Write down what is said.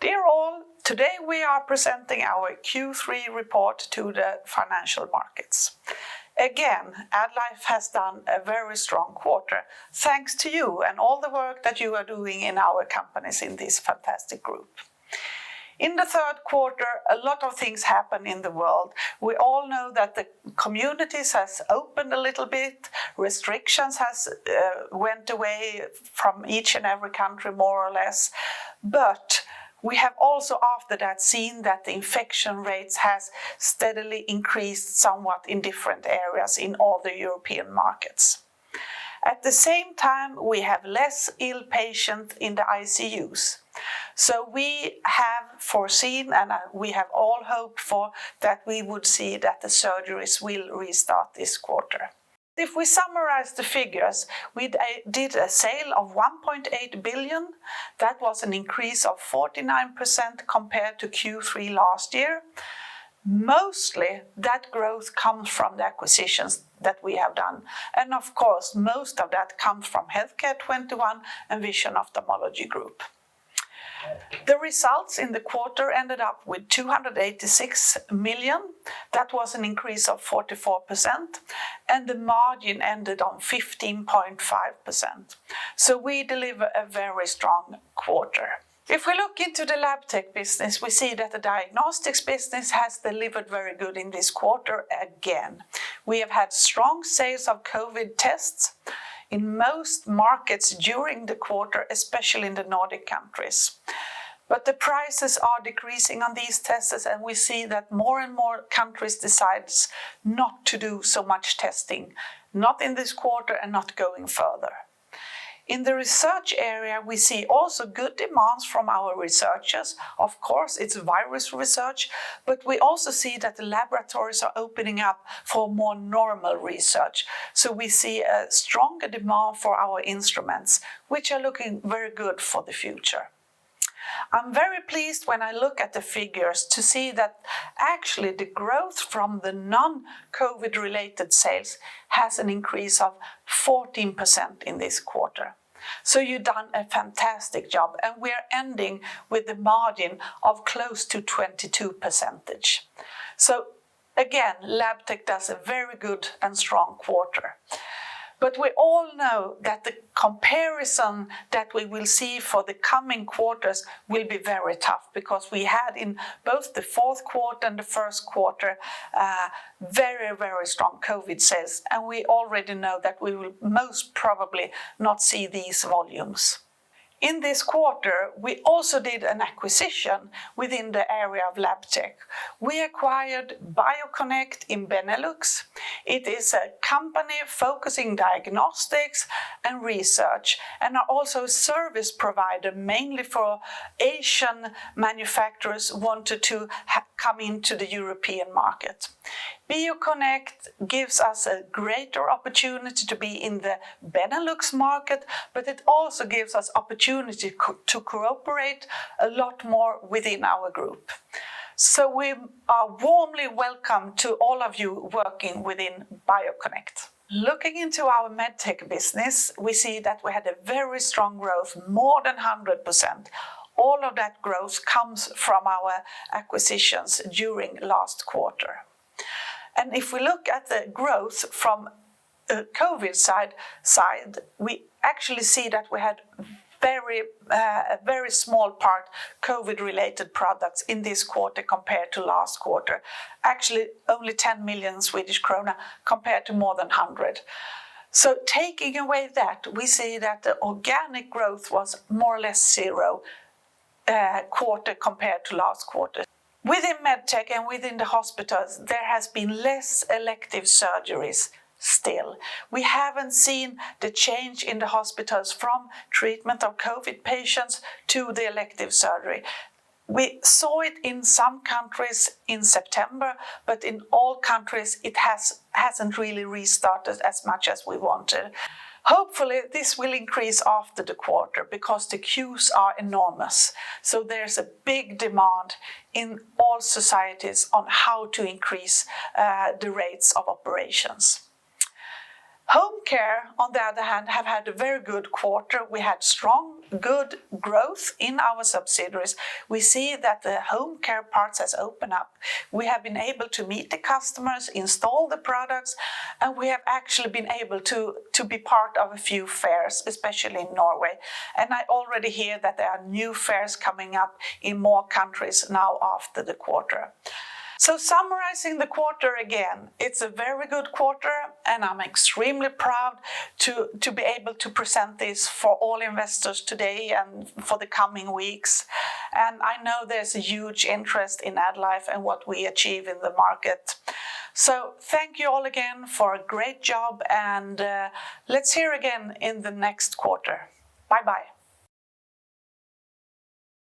Dear all, today we are presenting our Q3 report to the financial markets. Again, AddLife has done a very strong quarter, thanks to you and all the work that you are doing in our companies in this fantastic group. In the third quarter, a lot of things happen in the world. We all know that the communities has opened a little bit, restrictions has went away from each and every country more or less, but we have also after that seen that the infection rates has steadily increased somewhat in different areas in all the European markets. At the same time, we have less ill patients in the ICUs. So we have foreseen and we have all hoped for that we would see that the surgeries will restart this quarter. If we summarize the figures, we did a sale of 1.8 billion. That was an increase of 49% compared to Q3 last year. Mostly that growth comes from the acquisitions that we have done. And of course, most of that comes from Healthcare 21 and Vision Ophthalmology Group. The results in the quarter ended up with 286 million. That was an increase of 44%, and the margin ended on 15.5%. So we deliver a very strong quarter. If we look into the LabTech business, we see that the diagnostics business has delivered very good in this quarter again. We have had strong sales of COVID tests in most markets during the quarter, especially in the Nordic countries. But the prices are decreasing on these tests, and we see that more and more countries decide not to do so much testing, not in this quarter and not going further. In the research area, we see also good demands from our researchers. Of course, it's virus research, but we also see that the laboratories are opening up for more normal research. So we see a stronger demand for our instruments, which are looking very good for the future. I'm very pleased when I look at the figures to see that actually the growth from the non-COVID related sales has an increase of 14% in this quarter. So you've done a fantastic job, and we are ending with a margin of close to 22%. So again, LabTech does a very good and strong quarter. But we all know that the comparison that we will see for the coming quarters will be very tough, because we had in both the fourth quarter and the first quarter very, very strong COVID sales, and we already know that we will most probably not see these volumes. In this quarter, we also did an acquisition within the area of LabTech. We acquired BioConnect in Benelux. It is a company focusing diagnostics and research, and are also a service provider mainly for Asian manufacturers wanted to come into the European market. BioConnect gives us a greater opportunity to be in the Benelux market, but it also gives us opportunity to cooperate a lot more within our group. So we are warmly welcome to all of you working within BioConnect. Looking into our Medtech business, we see that we had a very strong growth, more than 100%. All of that growth comes from our acquisitions during last quarter. And if we look at the growth from the COVID side, we actually see that we had a very small part COVID-related products in this quarter compared to last quarter. Actually, only 10 million Swedish krona compared to more than 100. So taking away that, we see that the organic growth was more or less zero quarter compared to last quarter. Within Medtech and within the hospitals, there has been less elective surgeries still. We haven't seen the change in the hospitals from treatment of COVID patients to the elective surgery. We saw it in some countries in September, but in all countries it hasn't really restarted as much as we wanted. Hopefully this will increase after the quarter, because the queues are enormous. So there's a big demand in all societies on how to increase the rates of operations. Home care, on the other hand, have had a very good quarter. We had strong, good growth in our subsidiaries. We see that the home care parts has opened up. We have been able to meet the customers, install the products, and we have actually been able to be part of a few fairs, especially in Norway. And I already hear that there are new fairs coming up in more countries now after the quarter. So summarizing the quarter again, it's a very good quarter, and I'm extremely proud to be able to present this for all investors today and for the coming weeks. And I know there's a huge interest in AddLife and what we achieve in the market. So thank you all again for a great job, and let's hear again in the next quarter. Bye-bye.